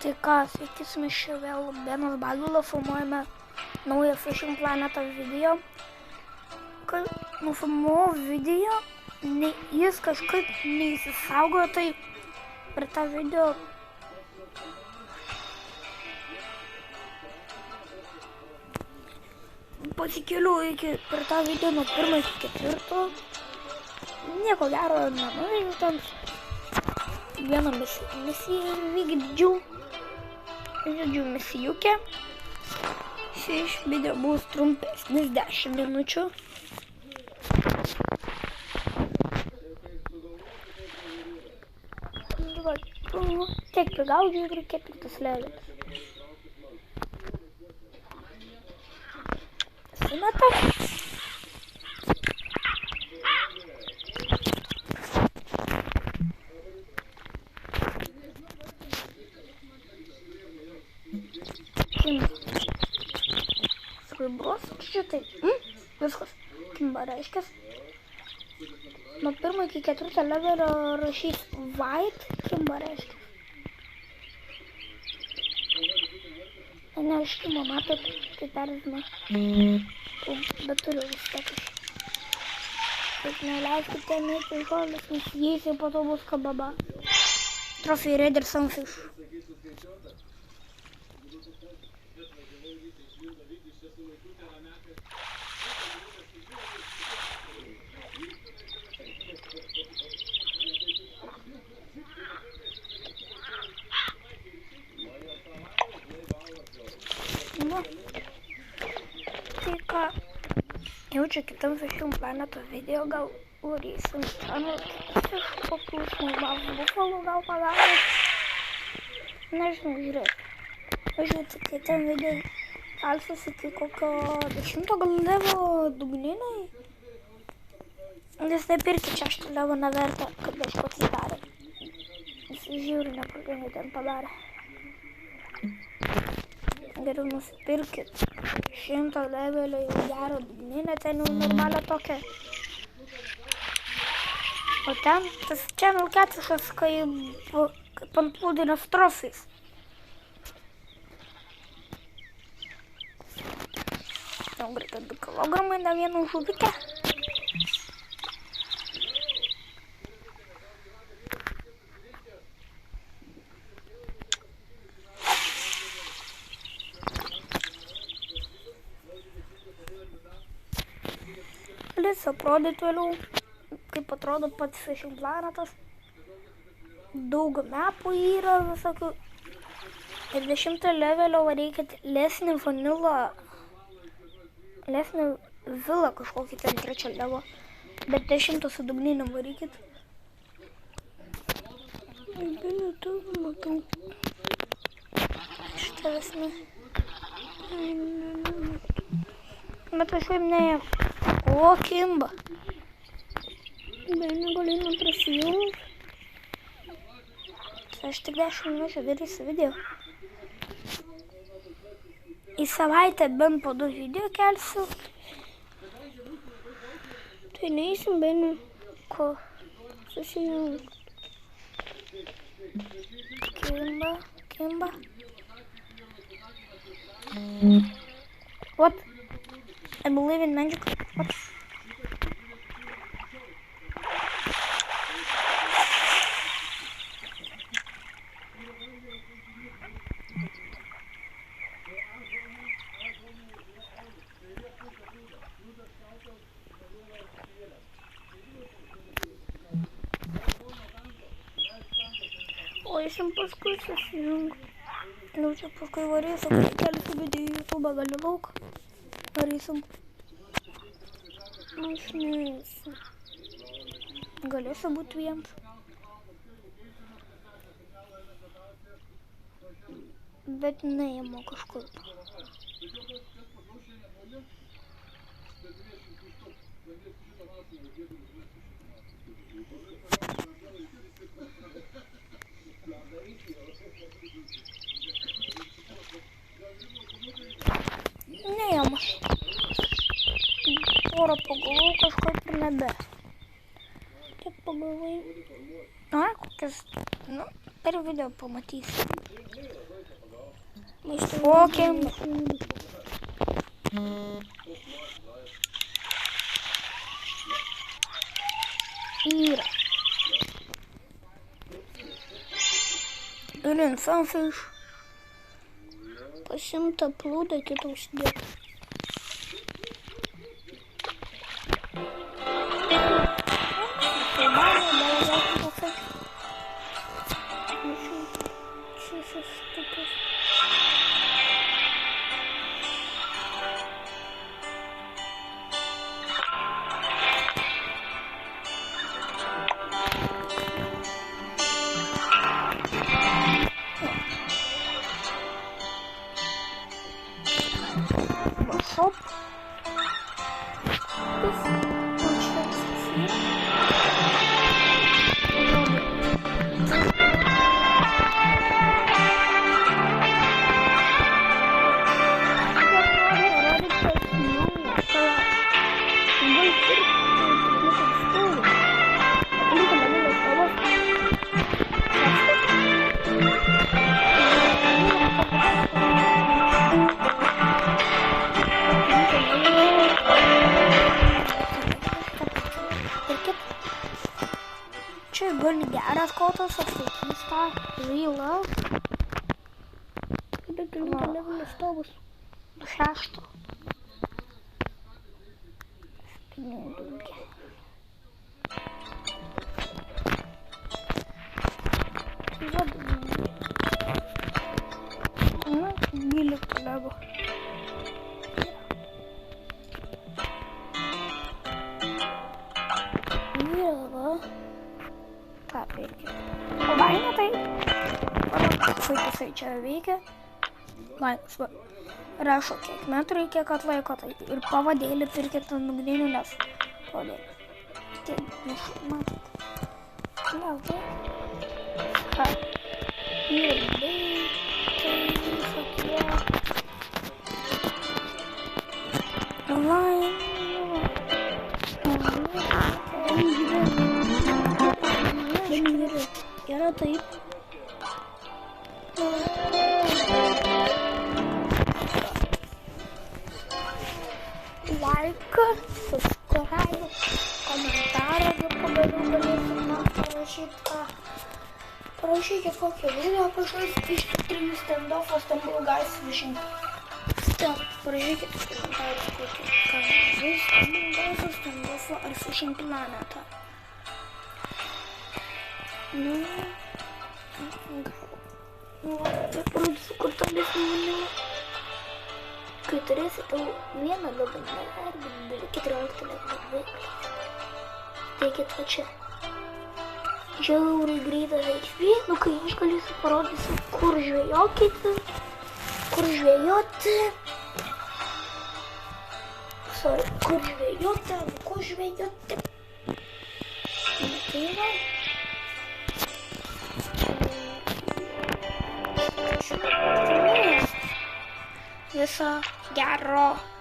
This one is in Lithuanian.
Tai ką, sveiki, su mes čia vėl Benas Bagula, filmuojame naują Fishing Planetos video. Kai nufilmuoju video, jis kažkaip neįsisaugojo, tai per tą video pasikeliu per tą video nuo 1 iki 4. Nieko gero nenuveikiu ten. Vieną misiją vykdžiau. Žodžiu, misijukė. Šis video bus trumpesnis 10 minučių. Tiek prigaudžiu ir 4 levelis. Sumetam. Skrybros, šitai. Viskas. Kimba reiškias. Nuo 1 iki 4 levelio rašys white, kimba reiškias. Neaiškimo, matot, tai perzina. Bet turiu vis tiek aš. Taip neleiskite mėti žolės, nes jais jau po to bus kababa. Trophy Raider Sunfish. Tai ką, jau čia kitam Fishing Planetos video gal varysim channel kokius smulbaus bufalų gal padarė. Nežinau, žiūrėk. Važiuoti kitam video kalsius iki kokio 10 gal levo dugninai. Nes taip irgi 6 levo neverta, kad kažko atsidarė. Visi žiūri, nepragai ten padarė. Geriau nusipirkit 100 levelio jau gerą dugninę, ten jau normalią tokią. O ten tas channel catfishas kaip ant plūdinės trofys. Jau greitai 2 kilogramai na vieną žuvikę. Atrodyt vėliau, kaip atrodo pats Fishing Planetas. Daug mapų yra visokių. Ir 10 levelio varykit lesnį vanilą, lesnį vilą kažkokį ten 3 levo. Bet 10 su dugniniu varykit. Matau. Šitą vesnį. Bet kažkaip ne. O, kimba. Bet negalėjau prisijungti. Tai aš tik 10 minučių darysiu video. Į savaitę bent po 2 video kelsiu. Tai neįsim bent ko susijungti. Kimba. What? I believe in magic. What? O eisim paskui susijungt. Jau čia paskui varysim, kelsiu video į YouTube, gali lauk. Varysim. Aš neįsiu. Galėsiu būti vienas. Bet neįmu kažkur. Neįmu. Porą pagalvojau, kažkaip ir nebe. Tiek pagalvojau. Kokias, per video pamatysiu. Kokiam. Yra. Turim sunfish. Pasimta plūdą, kitą užsidėti. Хоп. Čia gali geras kotas atsaikys tą žylą. Kada kelinto levelio stovus? 6. Giliu lego. Ką veikia? O baimė tai? Kaip jisai čia veikia? Laikas, va. Rašo, kiek metų reikia, kad laiko tai. Ir pavadėlį pirkit ant ugninių, nes pavadėlį. Tiek, matot. Kliautai. Ką? Ir tai visokie. Laimė. Yra taip. Laiką, subscribe, komentarą, pagaliau galėsit man parašyti. Parašykit kokį video kažkas iš 3 standoffas, ten buvo guys fishing. Parašykit komentarus kokį kanalus, standoffą ar fishing planetą. Nu, tai parodysiu, kur tolesnį vanilą. Kai turėsite vieną gabalą arba 14 gabalą, teikit va čia. Žiauriai greitas HP, nu kai aš galėsiu parodysiu, kur žvejokite, kur žvejoti. Kur žvejoti, kur žvejoti. Tai va. Viso gero.